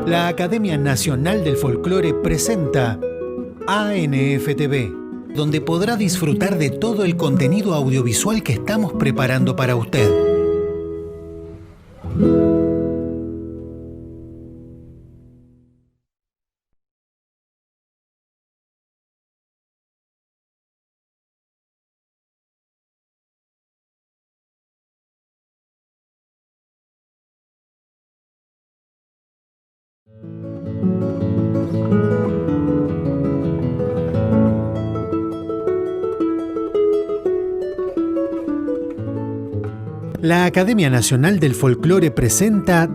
La Academia Nacional del Folclore presenta ANFTV, donde podrá disfrutar de todo el contenido audiovisual que estamos preparando para usted. La Academia Nacional del Folclore presenta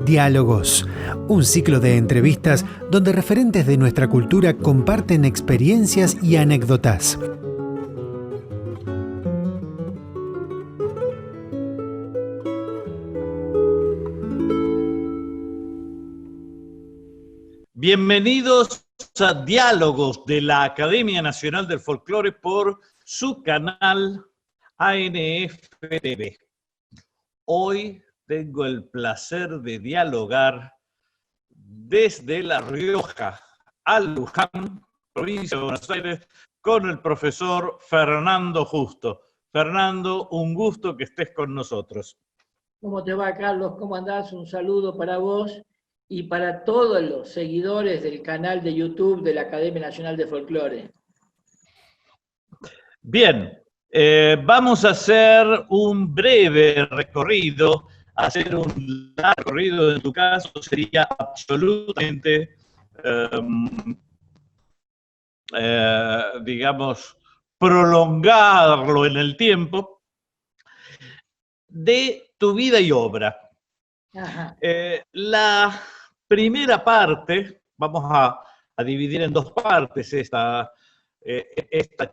Diálogos, un ciclo de entrevistas donde referentes de nuestra cultura comparten experiencias y anécdotas. Bienvenidos a Diálogos de la Academia Nacional del Folclore por su canal ANFTV. Hoy tengo el placer de dialogar desde La Rioja a Luján, provincia de Buenos Aires, con el profesor Fernando Justo. Fernando, un gusto que estés con nosotros. ¿Cómo te va, Carlos? ¿Cómo andás? Un saludo para vos y para todos los seguidores del canal de YouTube de la Academia Nacional de Folclore. Bien, vamos a hacer un breve recorrido. Hacer un largo recorrido en tu caso sería absolutamente, digamos, prolongarlo en el tiempo de tu vida y obra. La primera parte, vamos a dividir en dos partes esta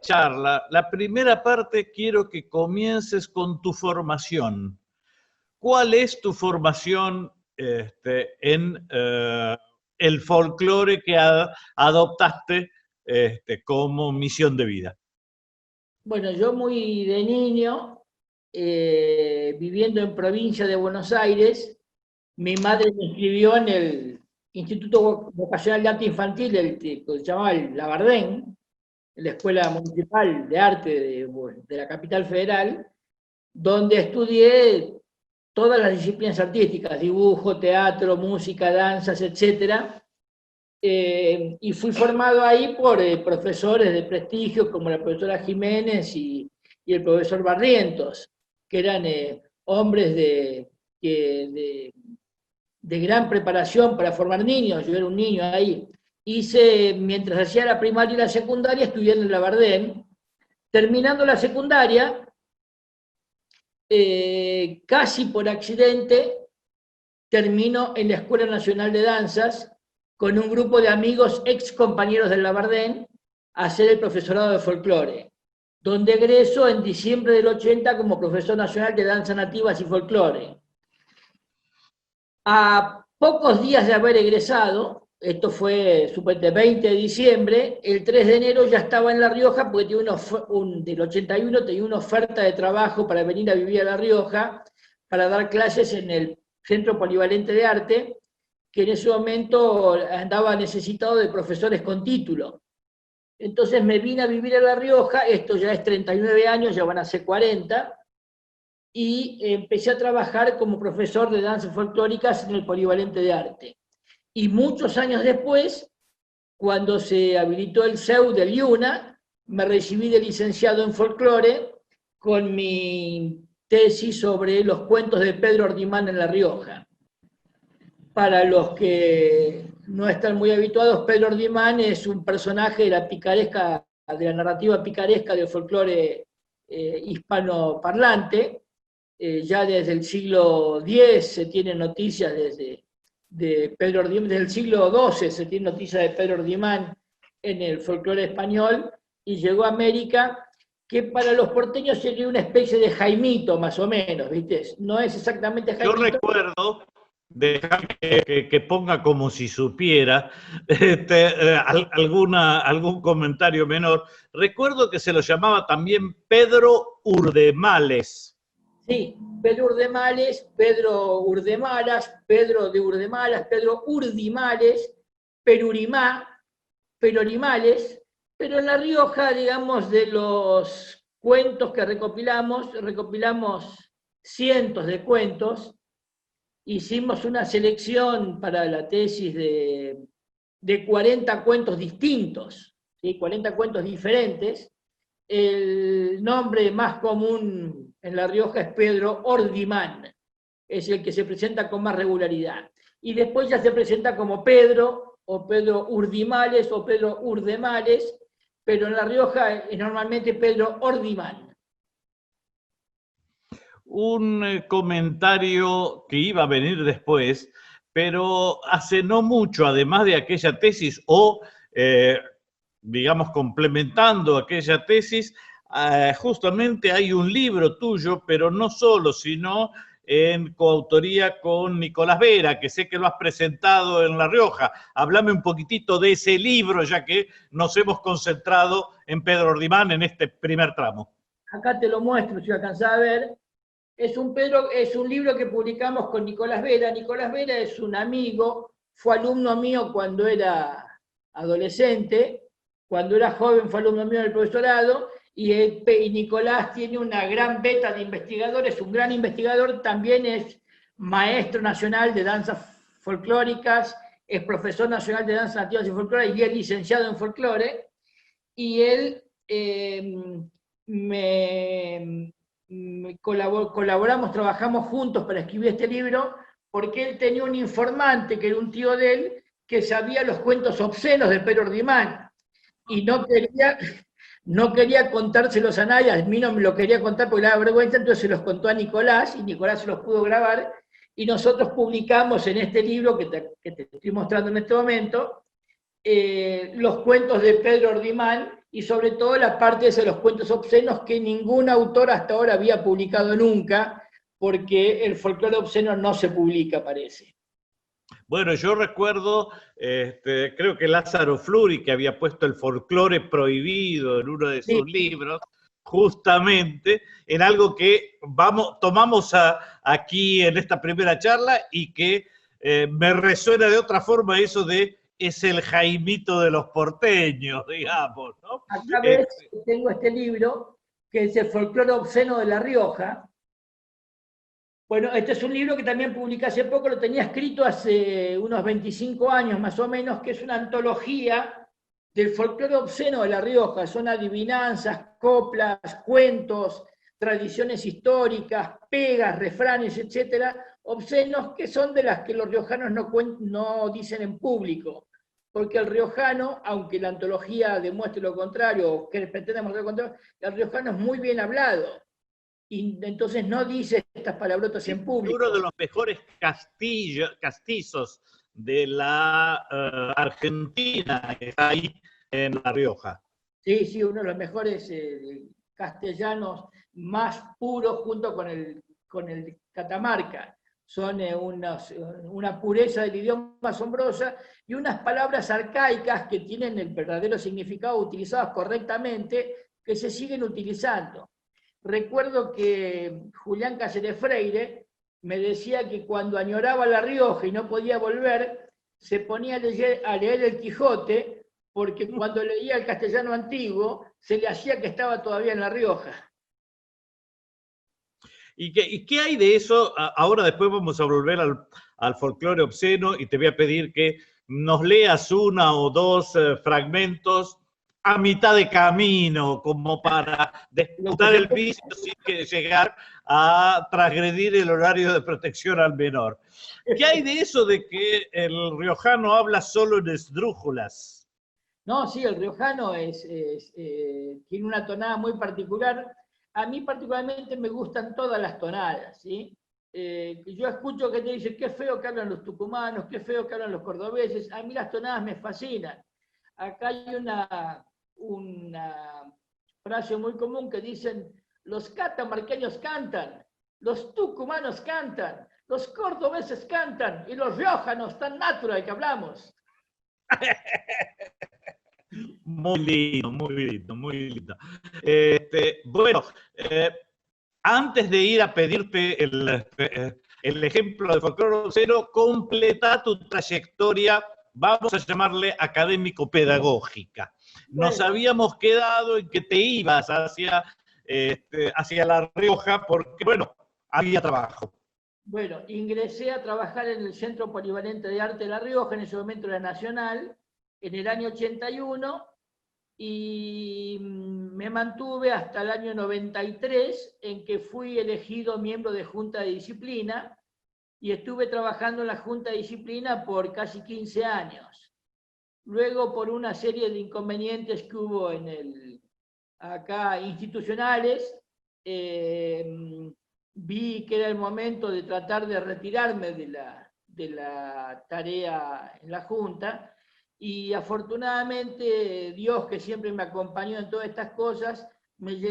charla. La primera parte quiero que comiences con tu formación. ¿Cuál es tu formación en el folclore que adoptaste como misión de vida? Bueno, yo muy de niño, viviendo en provincia de Buenos Aires, mi madre me inscribió en el Instituto Vocacional de Arte Infantil, que se llamaba el Labardén, en la Escuela Municipal de Arte de la Capital Federal, donde estudié todas las disciplinas artísticas, dibujo, teatro, música, danzas, etc. Y fui formado ahí por profesores de prestigio como la profesora Jiménez y el profesor Barrientos, que eran hombres de gran preparación para formar niños. Yo era un niño ahí. Mientras hacía la primaria y la secundaria, estudié en el Labardén. Terminando la secundaria, casi por accidente, termino en la Escuela Nacional de Danzas con un grupo de amigos ex compañeros del Labardén a hacer el profesorado de folclore, donde egreso en diciembre del 80 como profesor nacional de danzas nativas y folclore. A pocos días de haber egresado, esto fue supuestamente 20 de diciembre, el 3 de enero ya estaba en La Rioja, porque del 81 tenía una oferta de trabajo para venir a vivir a La Rioja, para dar clases en el Centro Polivalente de Arte, que en ese momento andaba necesitado de profesores con título. Entonces me vine a vivir a La Rioja, esto ya es 39 años, ya van a ser 40, y empecé a trabajar como profesor de danzas folclóricas en el Polivalente de Arte. Y muchos años después, cuando se habilitó el CEU del IUNA, me recibí de licenciado en folclore con mi tesis sobre los cuentos de Pedro Ordimán en La Rioja. Para los que no están muy habituados, Pedro Ordimán es un personaje de la narrativa picaresca del folclore hispanoparlante. Ya desde el siglo X se tienen noticias de Pedro Ordimán, desde el siglo XII se tiene noticia de Pedro Ordimán en el folclore español, y llegó a América, que para los porteños sería una especie de Jaimito, más o menos, ¿viste? No es exactamente Jaimito. Yo recuerdo, déjame que ponga como si supiera, algún comentario menor. Recuerdo que se lo llamaba también Pedro Urdemales. Sí, Pedro Urdemales, Pedro Urdemalas, Pedro de Urdemalas, Pedro Urdimales, Perurimá, Perorimales, pero en La Rioja, digamos, de los cuentos que recopilamos cientos de cuentos, hicimos una selección para la tesis de 40 cuentos distintos, ¿sí? 40 cuentos diferentes. El nombre más común en La Rioja es Pedro Ordimán, es el que se presenta con más regularidad. Y después ya se presenta como Pedro, o Pedro Urdimales, o Pedro Urdemales, pero en La Rioja es normalmente Pedro Ordimán. Un comentario que iba a venir después, pero hace no mucho, además de aquella tesis, o digamos complementando aquella tesis, justamente hay un libro tuyo, pero no solo, sino en coautoría con Nicolás Vera, que sé que lo has presentado en La Rioja. Háblame un poquitito de ese libro, ya que nos hemos concentrado en Pedro Ordimán en este primer tramo. Acá te lo muestro, si alcanzás a ver. Es un libro que publicamos con Nicolás Vera. Nicolás Vera es un amigo, fue alumno mío cuando era adolescente, cuando era joven fue alumno mío del profesorado, y Nicolás tiene una gran beta de investigador, es un gran investigador, también es maestro nacional de danzas folclóricas, es profesor nacional de danzas nativas y folclore, y es licenciado en folclore, y él colaboramos, trabajamos juntos para escribir este libro, porque él tenía un informante, que era un tío de él, que sabía los cuentos obscenos de Pedro Ordimán, y no quería contárselos a nadie, a mí no me lo quería contar porque le daba vergüenza, entonces se los contó a Nicolás, y Nicolás se los pudo grabar, y nosotros publicamos en este libro que te estoy mostrando en este momento, los cuentos de Pedro Ordimán, y sobre todo la parte de los cuentos obscenos que ningún autor hasta ahora había publicado nunca, porque el folclore obsceno no se publica, parece. Bueno, yo recuerdo, creo que Lázaro Fluri, que había puesto el folclore prohibido en uno de sus libros, justamente en algo que tomamos aquí en esta primera charla, y que me resuena de otra forma eso de es el Jaimito de los porteños, digamos, ¿no? Acá ves, tengo este libro, que es el folclore obsceno de La Rioja. Bueno, este es un libro que también publiqué hace poco, lo tenía escrito hace unos 25 años más o menos, que es una antología del folclore obsceno de La Rioja. Son adivinanzas, coplas, cuentos, tradiciones históricas, pegas, refranes, etcétera, obscenos, que son de las que los riojanos no dicen en público, porque el riojano, aunque la antología demuestre lo contrario, o que pretenda mostrar lo contrario, el riojano es muy bien hablado, y entonces no dice estas palabrotas en público. Uno de los mejores castizos de la Argentina está ahí en La Rioja. Sí, uno de los mejores castellanos más puros, junto con el catamarca. Son una pureza del idioma asombrosa, y unas palabras arcaicas que tienen el verdadero significado utilizadas correctamente, que se siguen utilizando. Recuerdo que Julián Cáceres Freire me decía que cuando añoraba La Rioja y no podía volver, se ponía a leer el Quijote, porque cuando leía el castellano antiguo se le hacía que estaba todavía en La Rioja. ¿Y qué hay de eso? Ahora después vamos a volver al folclore obsceno, y te voy a pedir que nos leas una o dos fragmentos a mitad de camino, como para disputar el vicio sin que llegar a transgredir el horario de protección al menor. ¿Qué hay de eso de que el riojano habla solo en esdrújulas? No, sí, el riojano tiene una tonada muy particular. A mí particularmente me gustan todas las tonadas, ¿sí? Yo escucho que te dicen, qué feo que hablan los tucumanos, qué feo que hablan los cordobeses. A mí las tonadas me fascinan. Acá hay una frase muy común que dicen, los catamarqueños cantan, los tucumanos cantan, los cordobeses cantan, y los riojanos tan natural que hablamos. Muy lindo, muy lindo, muy lindo. Bueno, antes de ir a pedirte el ejemplo de folclore cero, completa tu trayectoria, vamos a llamarle académico-pedagógica. Nos habíamos quedado en que te ibas hacia La Rioja porque, bueno, había trabajo. Bueno, ingresé a trabajar en el Centro Polivalente de Arte de La Rioja, en ese momento era nacional, en el año 81, y me mantuve hasta el año 93, en que fui elegido miembro de Junta de Disciplina, y estuve trabajando en la Junta de Disciplina por casi 15 años. Luego, por una serie de inconvenientes que hubo acá institucionales, vi que era el momento de tratar de retirarme de la tarea en la Junta, y afortunadamente Dios, que siempre me acompañó en todas estas cosas,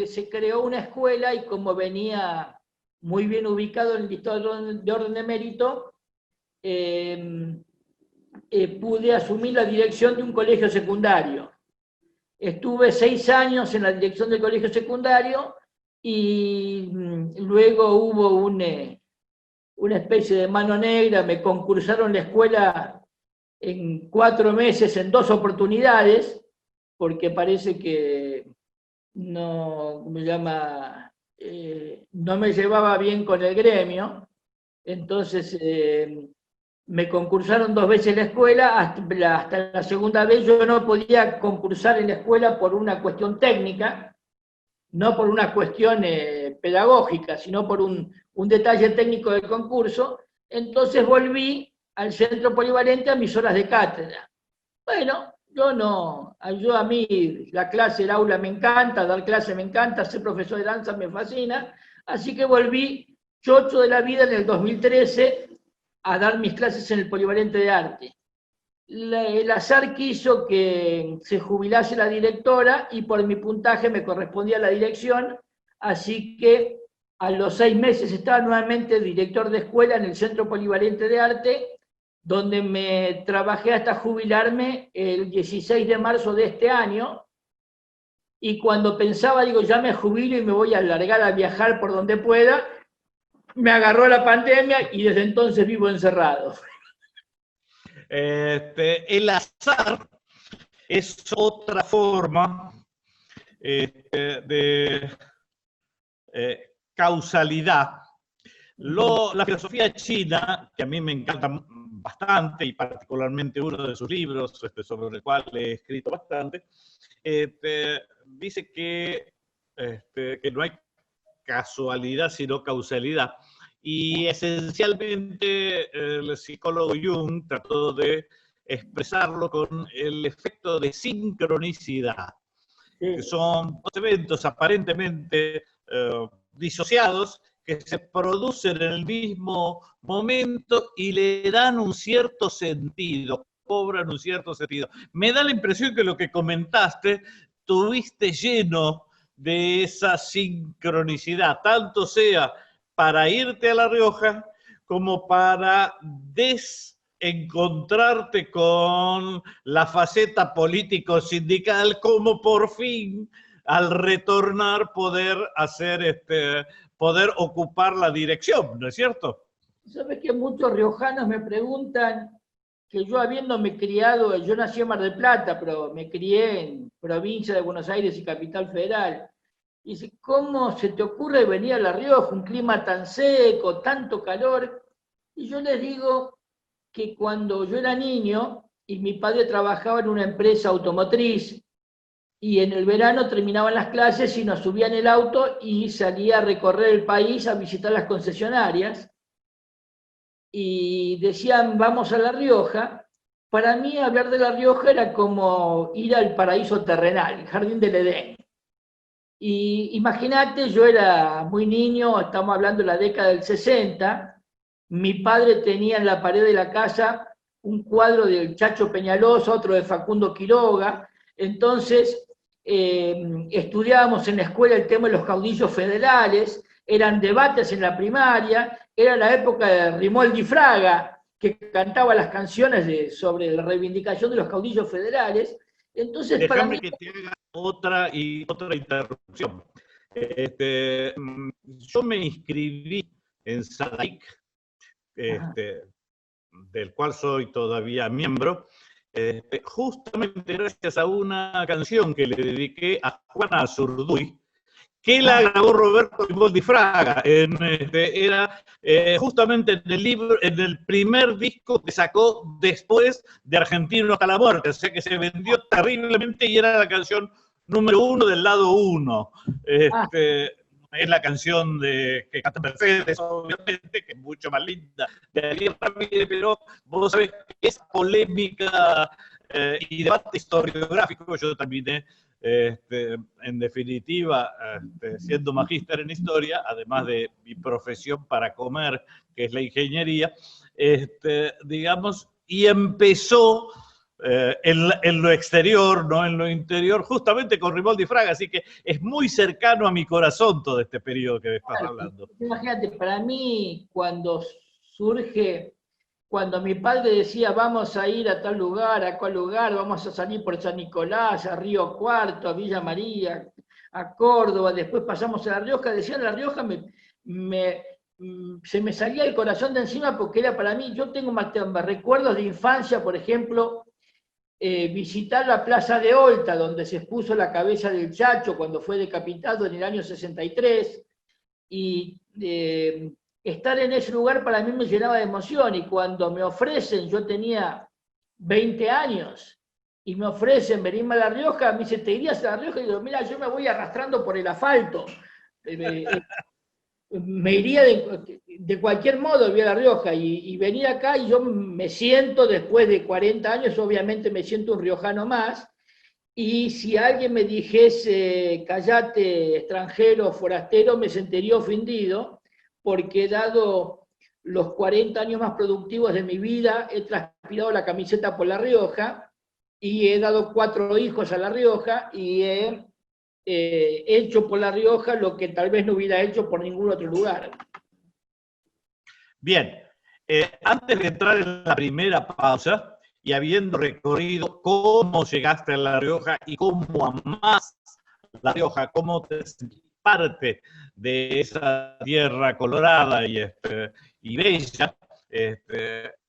se creó una escuela, y como venía muy bien ubicado en el listado de orden de mérito, pude asumir la dirección de un colegio secundario. Estuve 6 años en la dirección del colegio secundario, y luego hubo una especie de mano negra. Me concursaron la escuela en 4 meses, en 2 oportunidades, porque parece que no me llevaba bien con el gremio. Entonces me concursaron 2 veces la escuela, hasta la segunda vez yo no podía concursar en la escuela por una cuestión técnica, no por una cuestión pedagógica, sino por un detalle técnico del concurso. Entonces volví al Centro Polivalente a mis horas de cátedra. Bueno, a mí la clase, el aula me encanta, dar clase me encanta, ser profesor de danza me fascina, así que volví chocho de la vida en el 2013 a dar mis clases en el Polivalente de Arte. El azar quiso que se jubilase la directora, y por mi puntaje me correspondía la dirección, así que a los 6 meses estaba nuevamente director de escuela en el Centro Polivalente de Arte, donde me trabajé hasta jubilarme el 16 de marzo de este año, y cuando pensaba, digo, ya me jubilo y me voy a largar a viajar por donde pueda, me agarró la pandemia y desde entonces vivo encerrado. El azar es otra forma de causalidad. La filosofía china, que a mí me encanta bastante, y particularmente uno de sus libros, sobre el cual he escrito bastante, dice que no hay casualidad sino causalidad. Y esencialmente el psicólogo Jung trató de expresarlo con el efecto de sincronicidad, que son 2 eventos aparentemente disociados, que se producen en el mismo momento y le dan un cierto sentido, cobran un cierto sentido. Me da la impresión que lo que comentaste tuviste lleno de esa sincronicidad, tanto sea para irte a La Rioja como para desencontrarte con la faceta político-sindical, como por fin al retornar poder ocupar la dirección, ¿no es cierto? ¿Sabes que muchos riojanos me preguntan que yo, habiéndome criado, yo nací en Mar del Plata, pero me crié en provincia de Buenos Aires y Capital Federal, y dice, ¿cómo se te ocurre venir a La Rioja, un clima tan seco, tanto calor? Y yo les digo que cuando yo era niño y mi padre trabajaba en una empresa automotriz, y en el verano terminaban las clases y nos subía en el auto y salía a recorrer el país a visitar las concesionarias, y decían, vamos a La Rioja. Para mí hablar de La Rioja era como ir al paraíso terrenal, el jardín del Edén. Y imagínate, yo era muy niño, estamos hablando de la década del 60, mi padre tenía en la pared de la casa un cuadro del Chacho Peñalosa, otro de Facundo Quiroga. Entonces estudiábamos en la escuela el tema de los caudillos federales, eran debates en la primaria, era la época de Rimoldi Fraga, que cantaba las canciones sobre la reivindicación de los caudillos federales. Entonces, déjame que te haga otra interrupción. Yo me inscribí en SADAIC, del cual soy todavía miembro, justamente gracias a una canción que le dediqué a Juana Azurduy, que la grabó Roberto Grimaldi Fraga. Era justamente en el libro, en el primer disco que sacó después de Argentino hasta la muerte, o sea que se vendió terriblemente y era la canción número 1 del lado 1. Es la canción que canta Mercedes, obviamente, que es mucho más linda de Ariel Ramírez, pero vos sabés que esa polémica y debate historiográfico yo terminé, en definitiva, siendo magíster en historia, además de mi profesión para comer, que es la ingeniería, digamos, y empezó en lo exterior, no en lo interior, justamente con Grimaldi Fraga, así que es muy cercano a mi corazón todo este periodo que estás hablando. Imagínate, para mí, cuando mi padre decía vamos a ir a tal lugar, a cual lugar, vamos a salir por San Nicolás, a Río Cuarto, a Villa María, a Córdoba, después pasamos a La Rioja, decía La Rioja, se me salía el corazón de encima porque era para mí, yo tengo recuerdos de infancia, por ejemplo, visitar la Plaza de Olta, donde se expuso la cabeza del Chacho cuando fue decapitado en el año 63, y estar en ese lugar para mí me llenaba de emoción, y cuando me ofrecen, yo tenía 20 años, y me ofrecen venirme a La Rioja, me dice, ¿te irías a La Rioja? Y digo, mira, yo me voy arrastrando por el asfalto. Me iría de cualquier modo, voy a La Rioja, y venir acá, y yo me siento, después de 40 años, obviamente me siento un riojano más, y si alguien me dijese, callate, extranjero, forastero, me sentiría ofendido, porque dado los 40 años más productivos de mi vida, he transpirado la camiseta por La Rioja, y he dado 4 hijos a La Rioja, y he hecho por La Rioja lo que tal vez no hubiera hecho por ningún otro lugar. Bien, antes de entrar en la primera pausa, y habiendo recorrido cómo llegaste a La Rioja y cómo amás La Rioja, cómo te sentís parte de esa tierra colorada y bella,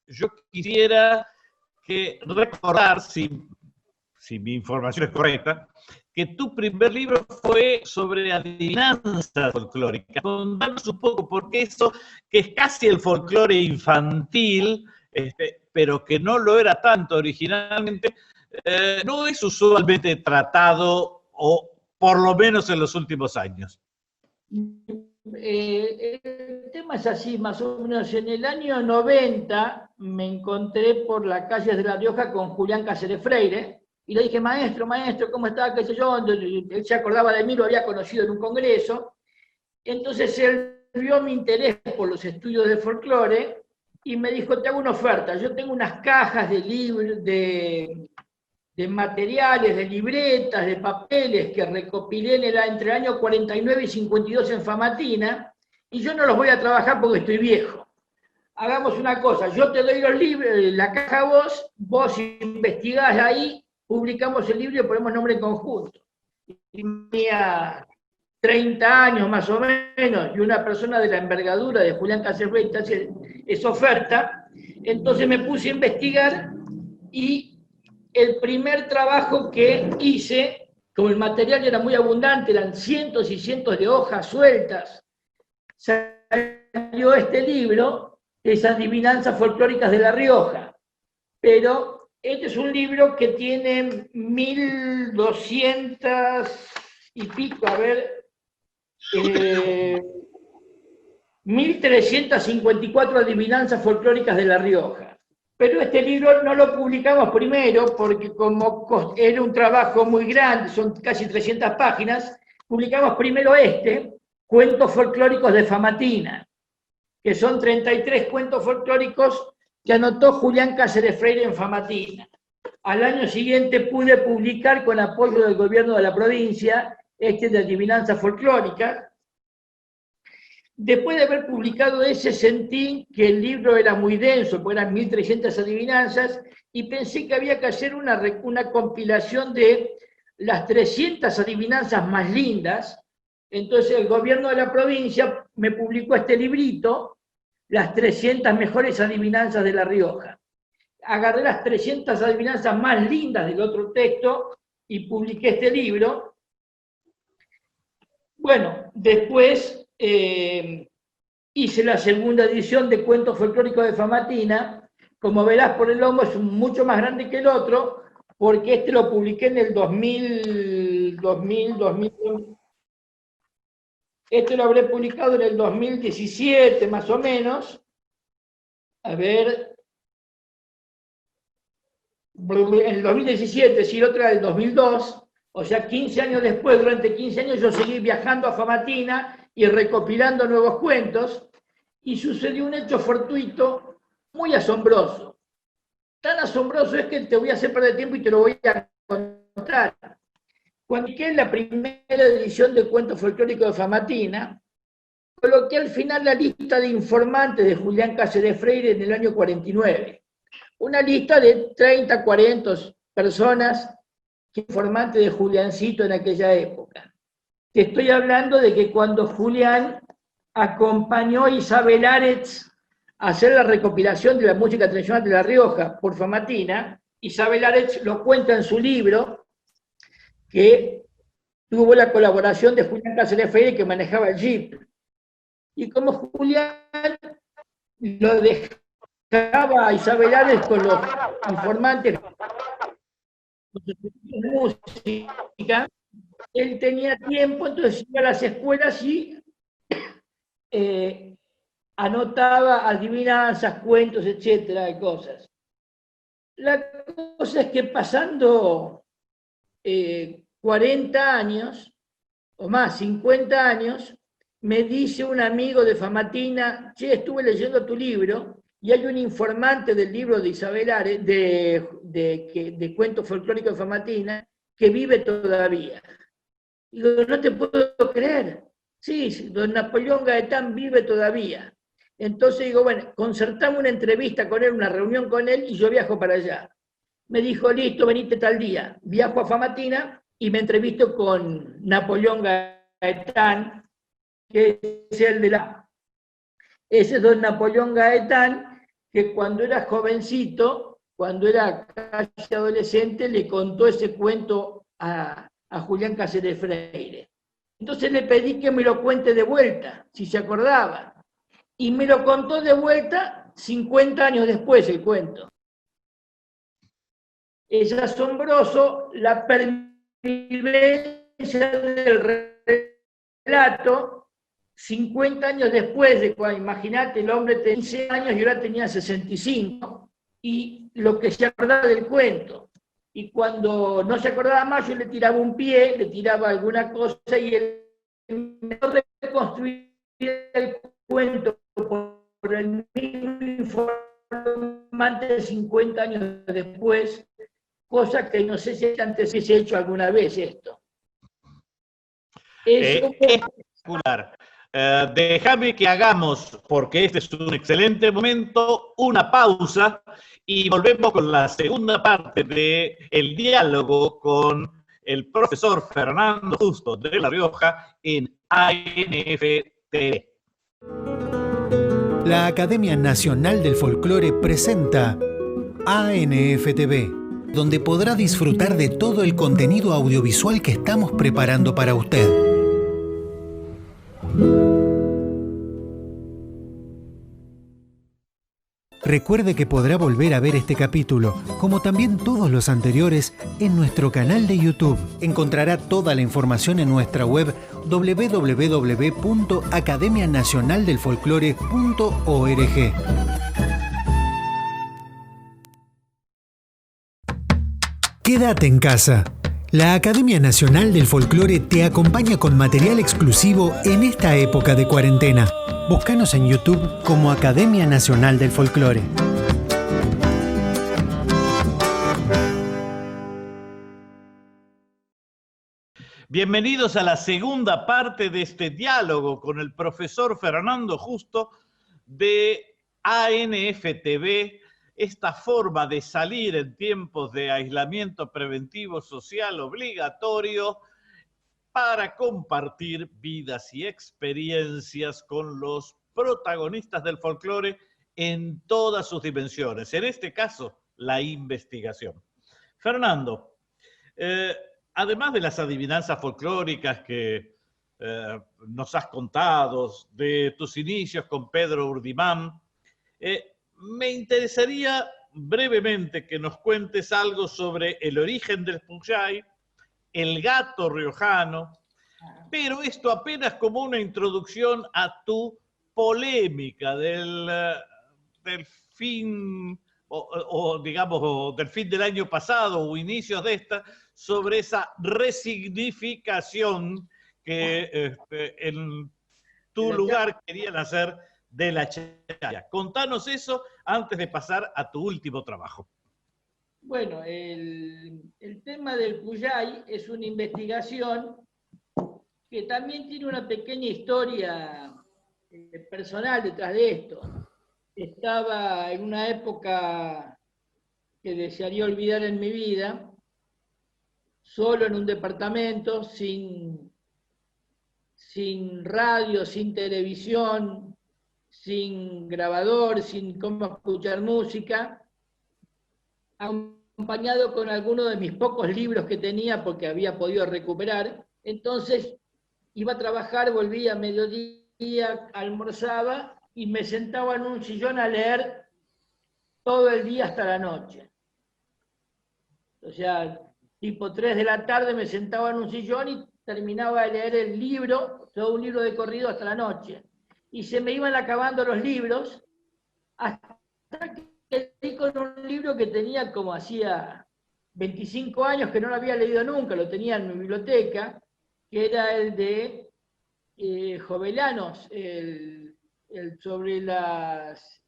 yo quisiera recordar, si mi información es correcta, que tu primer libro fue sobre adivinanzas folclóricas. Contanos un poco, porque eso, que es casi el folclore infantil, pero que no lo era tanto originalmente, no es usualmente tratado, o por lo menos en los últimos años. El tema es así, más o menos. En el año 90 me encontré por las calles de La Rioja con Julián Cáceres Freire, y le dije, maestro, ¿cómo está? ¿Qué sé yo? Él se acordaba de mí, lo había conocido en un congreso. Entonces él vio mi interés por los estudios de folclore y me dijo, te hago una oferta. Yo tengo unas cajas de libros, de materiales, de libretas, de papeles que recopilé entre el año 49 y 52 en Famatina, y yo no los voy a trabajar porque estoy viejo. Hagamos una cosa, yo te doy los libros, la caja a vos investigás ahí, publicamos el libro y ponemos nombre en conjunto. Y tenía 30 años más o menos, y una persona de la envergadura de Julián Cáceres Freire hace esa oferta, entonces me puse a investigar, y el primer trabajo que hice, como el material era muy abundante, eran cientos y cientos de hojas sueltas, salió este libro, esas adivinanzas folclóricas de La Rioja. Pero este es un libro que tiene 1200 y pico, 1354 adivinanzas folclóricas de La Rioja. Pero este libro no lo publicamos primero porque como era un trabajo muy grande, son casi 300 páginas, publicamos primero Cuentos folclóricos de Famatina, que son 33 cuentos folclóricos que anotó Julián Cáceres Freire en Famatina. Al año siguiente pude publicar, con apoyo del gobierno de la provincia, de adivinanzas folclóricas. Después de haber publicado ese, sentí que el libro era muy denso, porque eran 1300 adivinanzas, y pensé que había que hacer una compilación de las 300 adivinanzas más lindas, Entonces el gobierno de la provincia me publicó este librito, Las 300 mejores adivinanzas de La Rioja. Agarré las 300 adivinanzas más lindas del otro texto y publiqué este libro. Bueno, después hice la segunda edición de Cuentos Folclóricos de Famatina. Como verás por el lomo, es mucho más grande que el otro, porque este lo publiqué en el 2000. Este lo habré publicado en el 2017, más o menos. A ver. En el 2017, sí, el otro era el 2002. O sea, 15 años después, durante 15 años, yo seguí viajando a Famatina y recopilando nuevos cuentos. Y sucedió un hecho fortuito muy asombroso. Tan asombroso es que te voy a hacer perder tiempo y te lo voy a contar. Cuando publiqué la primera edición de Cuentos Folclóricos de Famatina, coloqué al final la lista de informantes de Julián Cáceres Freire en el año 49. Una lista de 30, 40 personas informantes de Juliancito en aquella época. Te estoy hablando de que cuando Julián acompañó a Isabel Aretz a hacer la recopilación de la música tradicional de La Rioja por Famatina, Isabel Aretz lo cuenta en su libro, que tuvo la colaboración de Julián Cáceres Freire, que manejaba el Jeep. Y como Julián lo dejaba a Isabel Aretz con los informantes de música, él tenía tiempo, entonces iba a las escuelas y anotaba adivinanzas, cuentos, etcétera, de cosas. La cosa es que pasando 40 años, o más, 50 años, me dice un amigo de Famatina: che, estuve leyendo tu libro, y hay un informante del libro de Isabel Aretz, de Cuentos Folclóricos de Famatina, que vive todavía. Y digo, no te puedo creer. Sí, don Napoleón Gaetán vive todavía. Entonces digo, bueno, concertamos una entrevista con él, una reunión con él, y yo viajo para allá. Me dijo, listo, venite tal día. Viajo a Famatina y me entrevisto con Napoleón Gaetán, que es el de la... Ese es don Napoleón Gaetán, que cuando era jovencito, cuando era casi adolescente, le contó ese cuento a Julián Cáceres Freire. Entonces le pedí que me lo cuente de vuelta, si se acordaba. Y me lo contó de vuelta 50 años después el cuento. Es asombroso la pervivencia del relato 50 años después de cuando, imagínate, el hombre tenía 15 años y ahora tenía 65, y lo que se acordaba del cuento. Y cuando no se acordaba más, yo le tiraba un pie, le tiraba alguna cosa, y él me reconstruía el cuento por el mismo informante de 50 años después, cosa que no sé si antes se ha hecho alguna vez esto. Espectacular. Déjame que hagamos, porque este es un excelente momento, una pausa y volvemos con la segunda parte del diálogo con el profesor Fernando Justo de La Rioja en ANFTV. La Academia Nacional del Folclore presenta ANFTV, donde podrá disfrutar de todo el contenido audiovisual que estamos preparando para usted. Recuerde que podrá volver a ver este capítulo, como también todos los anteriores, en nuestro canal de YouTube. Encontrará toda la información en nuestra web www.academianacionaldelfolclore.org. Quédate en casa. La Academia Nacional del Folclore te acompaña con material exclusivo en esta época de cuarentena. Búscanos en YouTube como Academia Nacional del Folclore. Bienvenidos a la segunda parte de este diálogo con el profesor Fernando Justo de ANFTV, esta forma de salir en tiempos de aislamiento preventivo social obligatorio para compartir vidas y experiencias con los protagonistas del folclore en todas sus dimensiones, en este caso, la investigación. Fernando, además de las adivinanzas folclóricas que nos has contado, de tus inicios con Pedro Urdimán, me interesaría brevemente que nos cuentes algo sobre el origen del Puyay, el gato riojano, pero esto apenas como una introducción a tu polémica del fin, digamos, del fin del año pasado o inicios de esta, sobre esa resignificación que en tu lugar querían hacer de la chaya. Contanos eso antes de pasar a tu último trabajo. Bueno, el tema del Puyay es una investigación que también tiene una pequeña historia personal detrás de esto. Estaba en una época que desearía olvidar en mi vida, solo en un departamento, sin radio, sin televisión, sin grabador, sin cómo escuchar música, acompañado con algunos de mis pocos libros que tenía porque había podido recuperar. Entonces iba a trabajar, volvía a mediodía, almorzaba y me sentaba en un sillón a leer todo el día hasta la noche. O sea, tipo 3 de la tarde me sentaba en un sillón y terminaba de leer el libro, todo un libro de corrido hasta la noche. Y se me iban acabando los libros hasta que di con un libro que tenía como hacía 25 años que no lo había leído nunca, lo tenía en mi biblioteca, que era el de Jovellanos, sobre las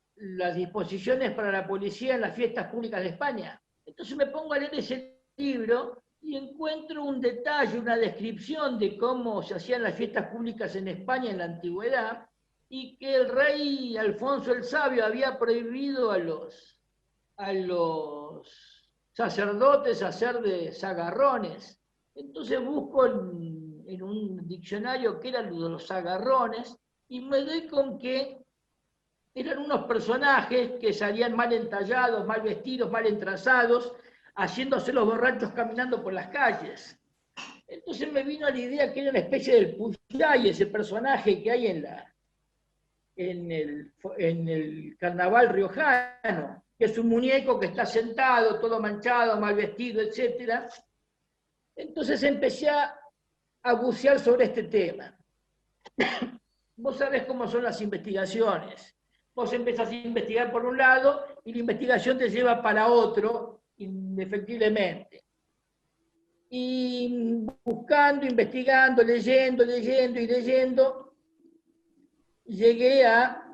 disposiciones para la policía en las fiestas públicas de España. Entonces me pongo a leer ese libro y encuentro un detalle, una descripción de cómo se hacían las fiestas públicas en España en la antigüedad, y que el rey Alfonso el Sabio había prohibido a los sacerdotes hacer de zagarrones. Entonces busco en un diccionario qué eran los zagarrones y me doy con que eran unos personajes que salían mal entallados, mal vestidos, mal entrazados, haciéndose los borrachos caminando por las calles. Entonces me vino a la idea que era una especie del Puyay, ese personaje que hay en el carnaval riojano, que es un muñeco que está sentado, todo manchado, mal vestido, etc. Entonces empecé a bucear sobre este tema. Vos sabés cómo son las investigaciones. Vos empezás a investigar por un lado y la investigación te lleva para otro, indefectiblemente. Y buscando, investigando, leyendo y leyendo, llegué a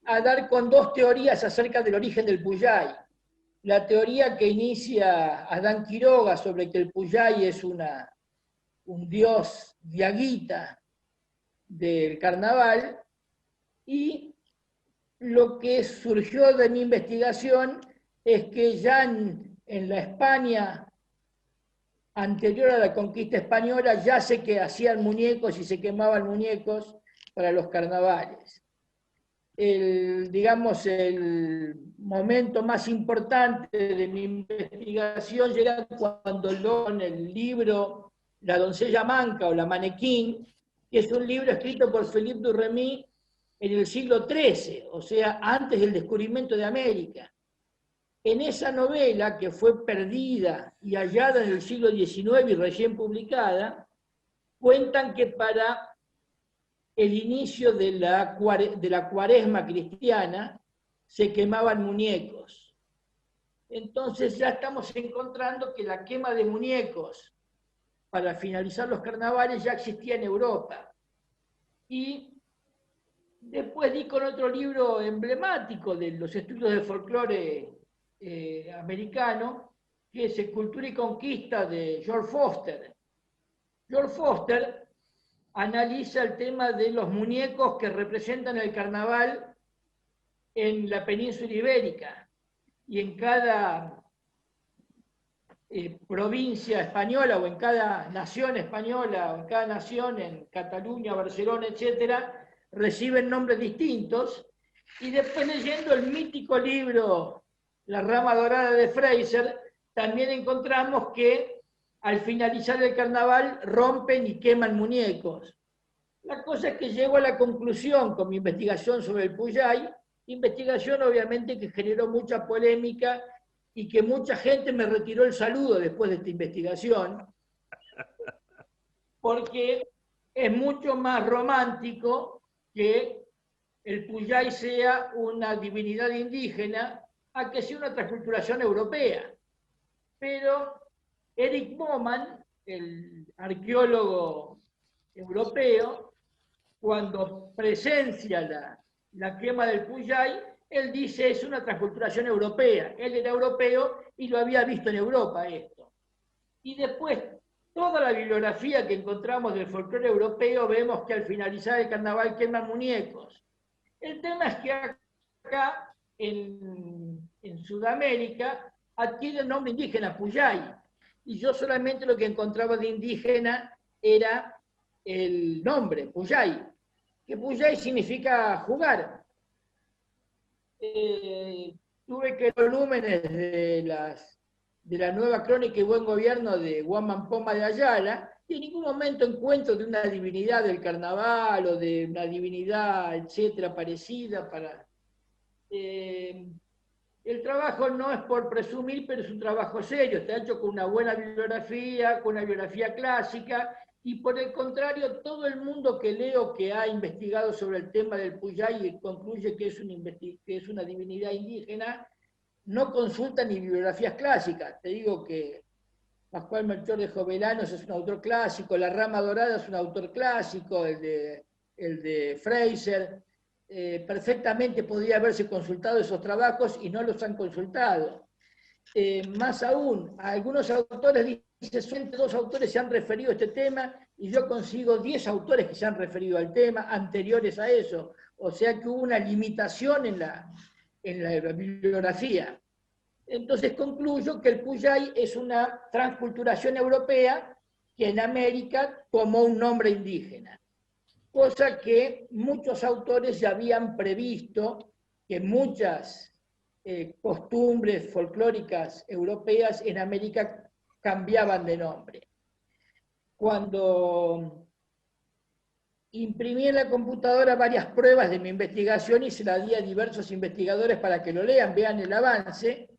dar con dos teorías acerca del origen del Puyay. La teoría que inicia Adán Quiroga sobre que el Puyay es un dios diaguita del carnaval, y lo que surgió de mi investigación es que ya en la España anterior a la conquista española ya sé que hacían muñecos y se quemaban muñecos para los carnavales. Digamos, el momento más importante de mi investigación llega cuando leo en el libro La doncella manca o La manequín, que es un libro escrito por Philippe du Remy en el siglo XIII, o sea, antes del descubrimiento de América. En esa novela, que fue perdida y hallada en el siglo XIX y recién publicada, cuentan que para el inicio de la cuaresma cristiana se quemaban muñecos. Entonces ya estamos encontrando que la quema de muñecos para finalizar los carnavales ya existía en Europa. Y después di con otro libro emblemático de los estudios de folclore americano, que es Cultura y Conquista de George Foster. George Foster analiza el tema de los muñecos que representan el carnaval en la península ibérica, y en cada provincia española o en cada nación española o en cada nación, en Cataluña, Barcelona, etcétera, reciben nombres distintos. Y después, leyendo el mítico libro La rama dorada de Fraser, también encontramos que al finalizar el carnaval rompen y queman muñecos. La cosa es que llego a la conclusión con mi investigación sobre el Puyay, investigación obviamente que generó mucha polémica y que mucha gente me retiró el saludo después de esta investigación, porque es mucho más romántico que el Puyay sea una divinidad indígena a que sea una transculturación europea. Pero Eric Baumann, el arqueólogo europeo, cuando presencia la quema del Puyay, él dice es una transculturación europea. Él era europeo y lo había visto en Europa esto. Y después, toda la bibliografía que encontramos del folclore europeo, vemos que al finalizar el carnaval queman muñecos. El tema es que acá, en Sudamérica, adquiere el nombre indígena Puyay. Y yo solamente lo que encontraba de indígena era el nombre, Puyay. Que Puyay significa jugar. Tuve que volúmenes de la nueva crónica y buen gobierno de Guamán Poma de Ayala, y en ningún momento encuentro de una divinidad del carnaval o de una divinidad, etcétera, parecida para... el trabajo no es por presumir, pero es un trabajo serio, está hecho con una buena bibliografía, con una bibliografía clásica, y por el contrario, todo el mundo que leo que ha investigado sobre el tema del Puyay y concluye que es una divinidad indígena, no consulta ni bibliografías clásicas. Te digo que Pascual Melchor de Jovellanos es un autor clásico, La rama dorada es un autor clásico, el de Fraser. Perfectamente podría haberse consultado esos trabajos y no los han consultado. Más aún, algunos autores dicen solamente 2 autores se han referido a este tema y yo consigo 10 autores que se han referido al tema anteriores a eso. O sea que hubo una limitación en la bibliografía. Entonces concluyo que el Puyay es una transculturación europea que en América tomó un nombre indígena. Cosa que muchos autores ya habían previsto que muchas costumbres folclóricas europeas en América cambiaban de nombre. Cuando imprimí en la computadora varias pruebas de mi investigación y se las di a diversos investigadores para que lo lean, vean el avance,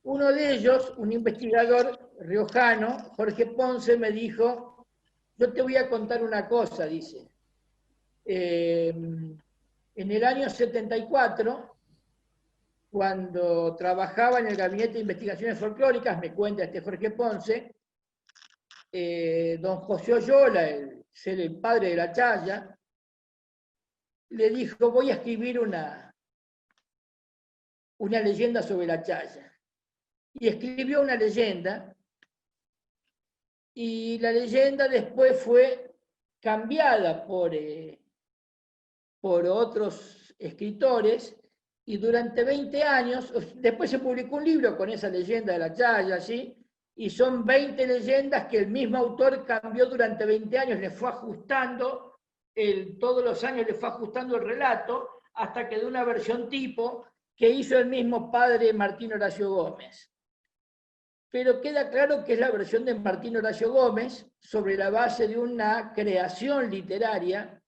uno de ellos, un investigador riojano, Jorge Ponce, me dijo, yo te voy a contar una cosa, dice. En el año 74, cuando trabajaba en el Gabinete de Investigaciones Folclóricas, me cuenta este Jorge Ponce, don José Oyola, el padre de la chaya, le dijo, voy a escribir una leyenda sobre la chaya. Y escribió una leyenda, y la leyenda después fue cambiada por otros escritores, y durante 20 años, después se publicó un libro con esa leyenda de la chaya, ¿sí? Y son 20 leyendas que el mismo autor cambió durante 20 años, le fue ajustando, todos los años le fue ajustando el relato, hasta que de una versión tipo que hizo el mismo padre Martín Horacio Gómez. Pero queda claro que es la versión de Martín Horacio Gómez sobre la base de una creación literaria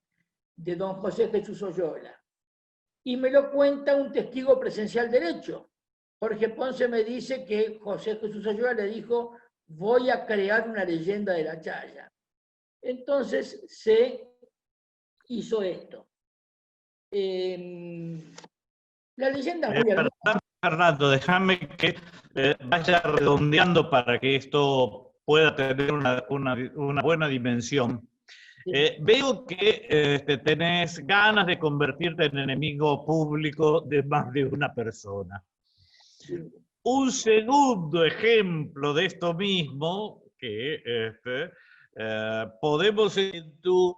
de don José Jesús Oyola. Y me lo cuenta un testigo presencial del hecho. Jorge Ponce me dice que José Jesús Oyola le dijo, voy a crear una leyenda de la chaya. Entonces se hizo esto. La leyenda es muy hermosa. Fernando, déjame que vaya redondeando para que esto pueda tener una buena dimensión. Veo que tenés ganas de convertirte en enemigo público de más de una persona. Un segundo ejemplo de esto mismo, que podemos en tu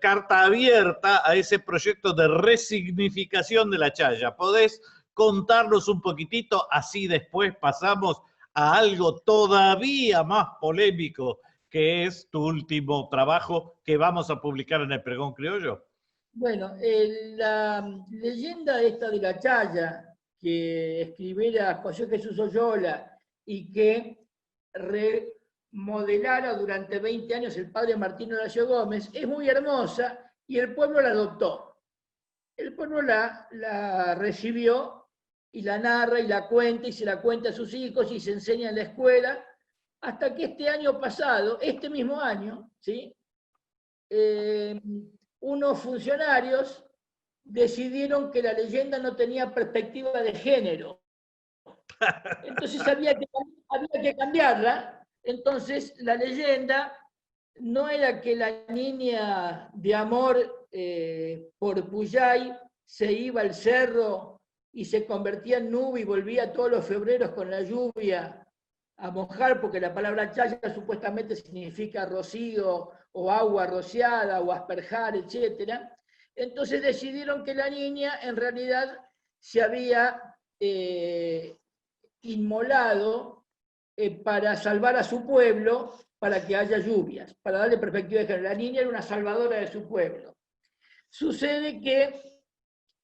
carta abierta a ese proyecto de resignificación de la chaya. ¿Podés contarnos un poquitito? Así después pasamos a algo todavía más polémico, que es tu último trabajo que vamos a publicar en el Pregón Criollo? Bueno, la leyenda esta de la chaya, que escribiera José Jesús Oyola y que remodelara durante 20 años el padre Martín Horacio Gómez, es muy hermosa y el pueblo la adoptó. El pueblo la recibió y la narra y la cuenta y se la cuenta a sus hijos y se enseña en la escuela, hasta que este año pasado, este mismo año, ¿sí? Unos funcionarios decidieron que la leyenda no tenía perspectiva de género. Entonces había que cambiarla. Entonces la leyenda no era que la niña de amor por Puyay se iba al cerro y se convertía en nube y volvía todos los febreros con la lluvia a mojar, porque la palabra chaya supuestamente significa rocío o agua rociada o asperjar, etc. Entonces decidieron que la niña en realidad se había inmolado para salvar a su pueblo, para que haya lluvias, para darle perspectiva de género. La niña era una salvadora de su pueblo. Sucede que,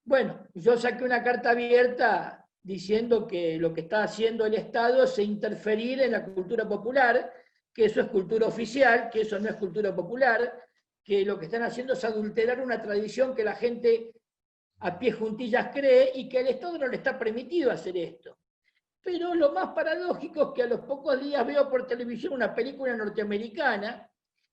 bueno, yo saqué una carta abierta diciendo que lo que está haciendo el Estado es interferir en la cultura popular, que eso es cultura oficial, que eso no es cultura popular, que lo que están haciendo es adulterar una tradición que la gente a pie juntillas cree y que el Estado no le está permitido hacer esto. Pero lo más paradójico es que a los pocos días veo por televisión una película norteamericana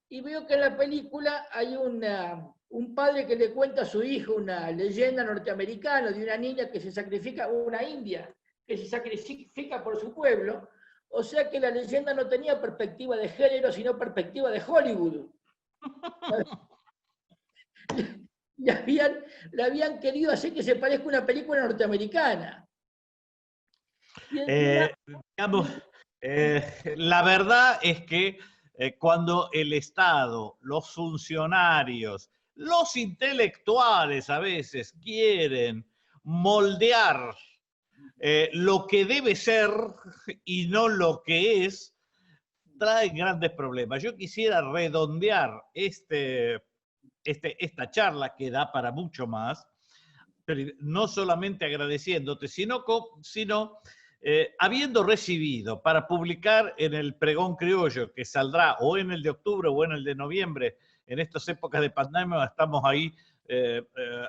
y veo que en la película hay un padre que le cuenta a su hijo una leyenda norteamericana de una niña que se sacrifica, una india, que se sacrifica por su pueblo. O sea que la leyenda no tenía perspectiva de género, sino perspectiva de Hollywood. Le habían querido hacer que se parezca a una película norteamericana. Digamos, la verdad es que cuando el Estado, los funcionarios, los intelectuales a veces quieren moldear lo que debe ser y no lo que es, traen grandes problemas. Yo quisiera redondear esta charla, que da para mucho más, pero no solamente agradeciéndote, sino habiendo recibido para publicar en el Pregón Criollo, que saldrá o en el de octubre o en el de noviembre, en estas épocas de pandemia estamos ahí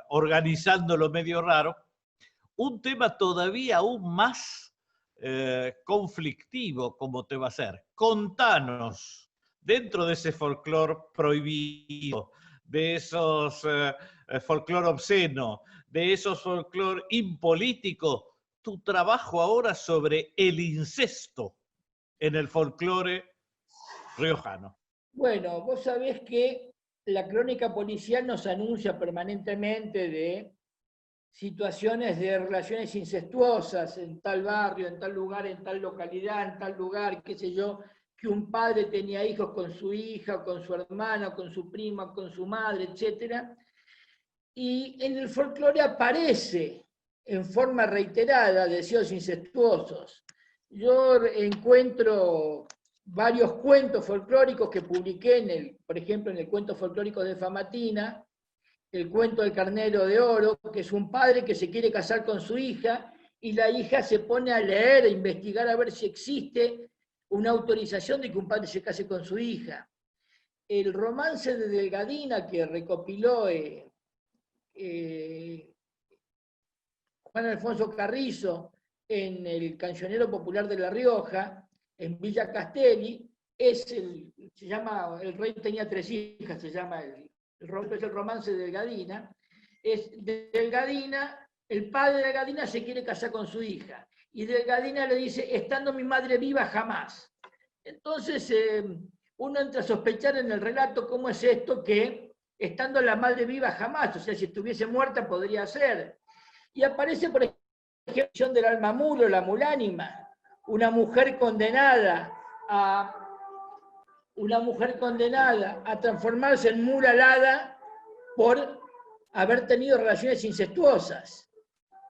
organizándolo medio raro, un tema todavía aún más conflictivo como te va a ser. Contanos, dentro de ese folclore prohibido, de esos folclore obsceno, de esos folclore impolíticos, tu trabajo ahora sobre el incesto en el folclore riojano. Bueno, vos sabés que la crónica policial nos anuncia permanentemente de situaciones de relaciones incestuosas en tal barrio, en tal lugar, en tal localidad, en tal lugar, qué sé yo, que un padre tenía hijos con su hija, con su hermana, con su prima, con su madre, etc. Y en el folclore aparece en forma reiterada deseos incestuosos. Yo encuentro varios cuentos folclóricos que publiqué, por ejemplo, en el cuento folclórico de Famatina, el cuento del carnero de oro, que es un padre que se quiere casar con su hija y la hija se pone a leer, a investigar a ver si existe una autorización de que un padre se case con su hija. El romance de Delgadina que recopiló Juan Alfonso Carrizo en el Cancionero Popular de La Rioja, en Villa Castelli, se llama El rey tenía 3 hijas, se llama es el romance de Delgadina. Es Delgadina, el padre de Delgadina se quiere casar con su hija, y Delgadina le dice, estando mi madre viva, jamás. Entonces uno entra a sospechar en el relato cómo es esto que, estando la madre viva, jamás, o sea, si estuviese muerta podría ser. Y aparece, por ejemplo, del alma mulo, la mulánima, una mujer condenada a transformarse en mula alada por haber tenido relaciones incestuosas.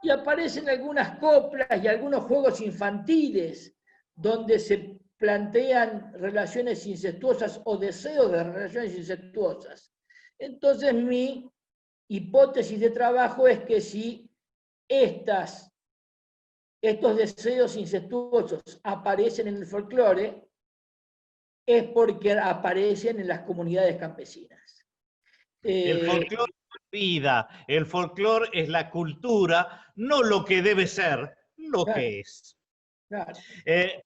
Y aparecen algunas coplas y algunos juegos infantiles donde se plantean relaciones incestuosas o deseos de relaciones incestuosas. Entonces mi hipótesis de trabajo es que si estos deseos incestuosos aparecen en el folclore, es porque aparecen en las comunidades campesinas. El folclore es vida, el folclore es la cultura, no lo que debe ser, lo claro, que es. claro.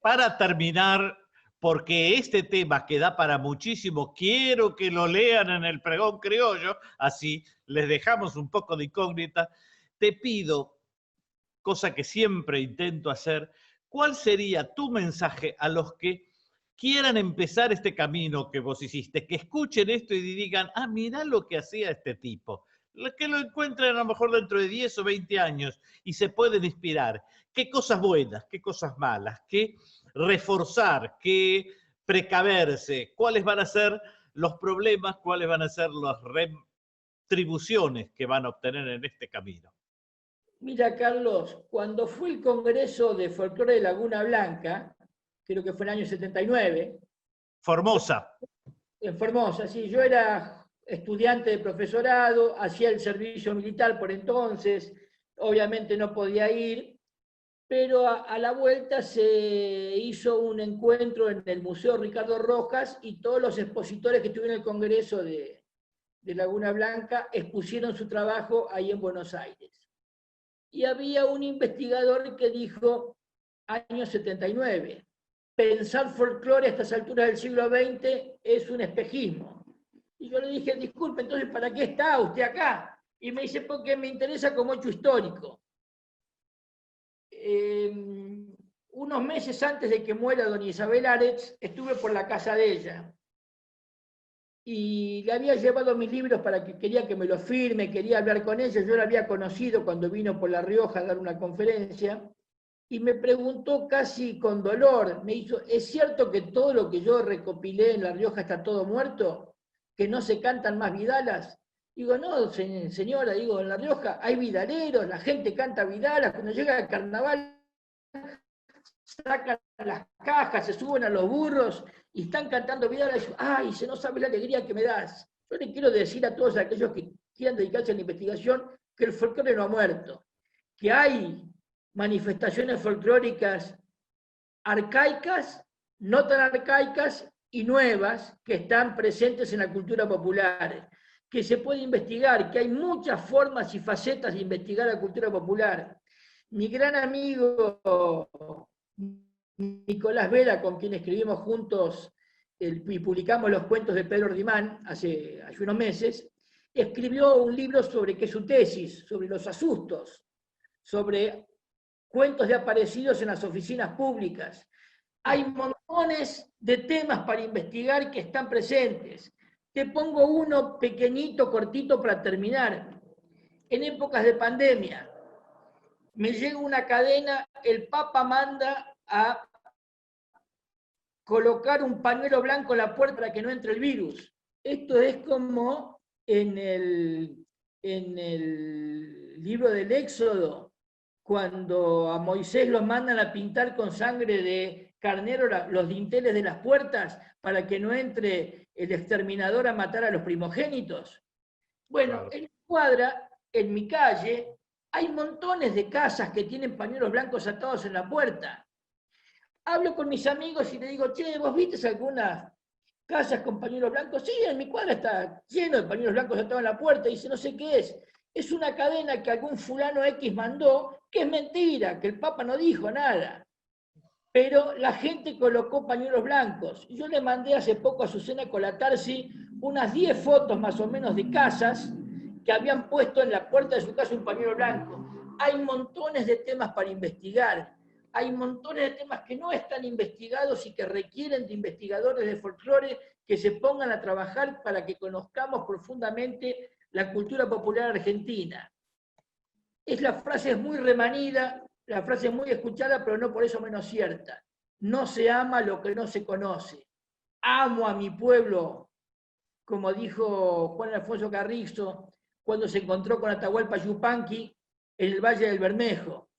Para terminar, porque este tema que da para muchísimo, quiero que lo lean en el pregón criollo, así les dejamos un poco de incógnita. Te pido, cosa que siempre intento hacer, ¿cuál sería tu mensaje a los que quieran empezar este camino que vos hiciste, que escuchen esto y digan, ah, mirá lo que hacía este tipo, que lo encuentren a lo mejor dentro de 10 o 20 años y se pueden inspirar? ¿Qué cosas buenas, qué cosas malas, qué reforzar, qué precaverse? ¿Cuáles van a ser los problemas, cuáles van a ser las retribuciones que van a obtener en este camino? Mira, Carlos, cuando fue el Congreso de Folclore de Laguna Blanca, creo que fue en el año 79, Formosa. en Formosa, sí, yo era estudiante de profesorado, hacía el servicio militar por entonces, obviamente no podía ir, pero a la vuelta se hizo un encuentro en el Museo Ricardo Rojas y todos los expositores que estuvieron en el Congreso de Laguna Blanca expusieron su trabajo ahí en Buenos Aires. Y había un investigador que dijo, año 79, pensar folclore a estas alturas del siglo XX es un espejismo. Y yo le dije, disculpe, entonces, ¿para qué está usted acá? Y me dice, porque me interesa como hecho histórico. Unos meses antes de que muera doña Isabel Aretz, estuve por la casa de ella. Y le había llevado mis libros para que quería que me los firme, quería hablar con ella. Yo la había conocido cuando vino por La Rioja a dar una conferencia. Y me preguntó casi con dolor, me hizo, ¿es cierto que todo lo que yo recopilé en La Rioja está todo muerto? ¿Que no se cantan más vidalas? Digo, no, señora, digo, en La Rioja hay vidaleros, la gente canta vidalas, cuando llega el carnaval sacan las cajas, se suben a los burros y están cantando vidalas. Y yo, ay, se no sabe la alegría que me das. Yo le quiero decir a todos aquellos que quieran dedicarse a la investigación que el folclore no ha muerto, que hay manifestaciones folclóricas arcaicas, no tan arcaicas y nuevas que están presentes en la cultura popular, que se puede investigar, que hay muchas formas y facetas de investigar la cultura popular. Mi gran amigo Nicolás Vera, con quien escribimos juntos y publicamos los cuentos de Pedro Rimán hace unos meses, escribió un libro sobre que es su tesis, sobre los asustos, sobre cuentos de aparecidos en las oficinas públicas. Hay montones de temas para investigar que están presentes. Te pongo uno pequeñito, cortito para terminar. En épocas de pandemia, me llega una cadena, el Papa manda a colocar un pañuelo blanco en la puerta para que no entre el virus. Esto es como en el libro del Éxodo, cuando a Moisés lo mandan a pintar con sangre de carnero los dinteles de las puertas para que no entre el exterminador a matar a los primogénitos. Bueno, claro. En Cuadra, en mi calle, hay montones de casas que tienen pañuelos blancos atados en la puerta. Hablo con mis amigos y le digo, che, ¿vos viste algunas casas con pañuelos blancos? Sí, en mi cuadra está lleno de pañuelos blancos atados en la puerta. Y dice, no sé qué es. Es una cadena que algún fulano X mandó, que es mentira, que el Papa no dijo nada. Pero la gente colocó pañuelos blancos. Yo le mandé hace poco a Susana Colatarsi unas 10 fotos más o menos de casas que habían puesto en la puerta de su casa un pañuelo blanco. Hay montones de temas para investigar. Hay montones de temas que no están investigados y que requieren de investigadores de folclore que se pongan a trabajar para que conozcamos profundamente la cultura popular argentina. La frase es muy remanida, la frase es muy escuchada, pero no por eso menos cierta. No se ama lo que no se conoce. Amo a mi pueblo, como dijo Juan Alfonso Carrizo, cuando se encontró con Atahualpa Yupanqui en el Valle del Bermejo.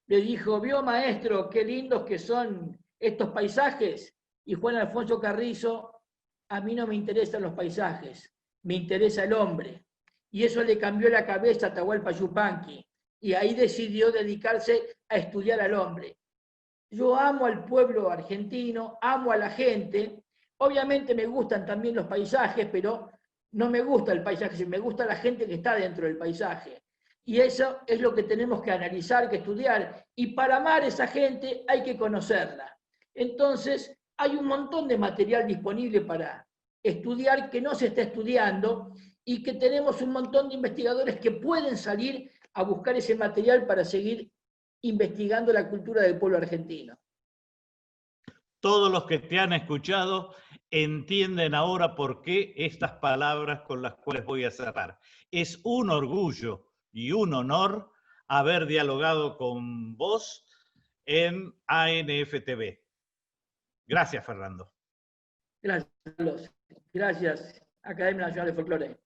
Le dijo, vio maestro, qué lindos que son estos paisajes, y Juan Alfonso Carrizo, a mí no me interesan los paisajes, me interesa el hombre. Y eso le cambió la cabeza a Atahualpa Yupanqui, y ahí decidió dedicarse a estudiar al hombre. Yo amo al pueblo argentino, amo a la gente, obviamente me gustan también los paisajes, pero no me gusta el paisaje, me gusta la gente que está dentro del paisaje. Y eso es lo que tenemos que analizar, que estudiar. Y para amar a esa gente hay que conocerla. Entonces, hay un montón de material disponible para estudiar que no se está estudiando y que tenemos un montón de investigadores que pueden salir a buscar ese material para seguir investigando la cultura del pueblo argentino. Todos los que te han escuchado entienden ahora por qué estas palabras con las cuales voy a cerrar. Es un orgullo y un honor haber dialogado con vos en ANFTV. Gracias, Fernando. Gracias, Carlos. Gracias, Academia Nacional de Folclore.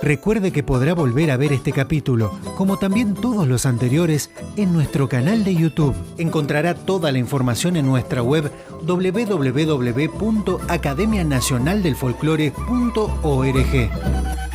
Recuerde que podrá volver a ver este capítulo, como también todos los anteriores, en nuestro canal de YouTube. Encontrará toda la información en nuestra web www.academianacionaldelfolclore.org.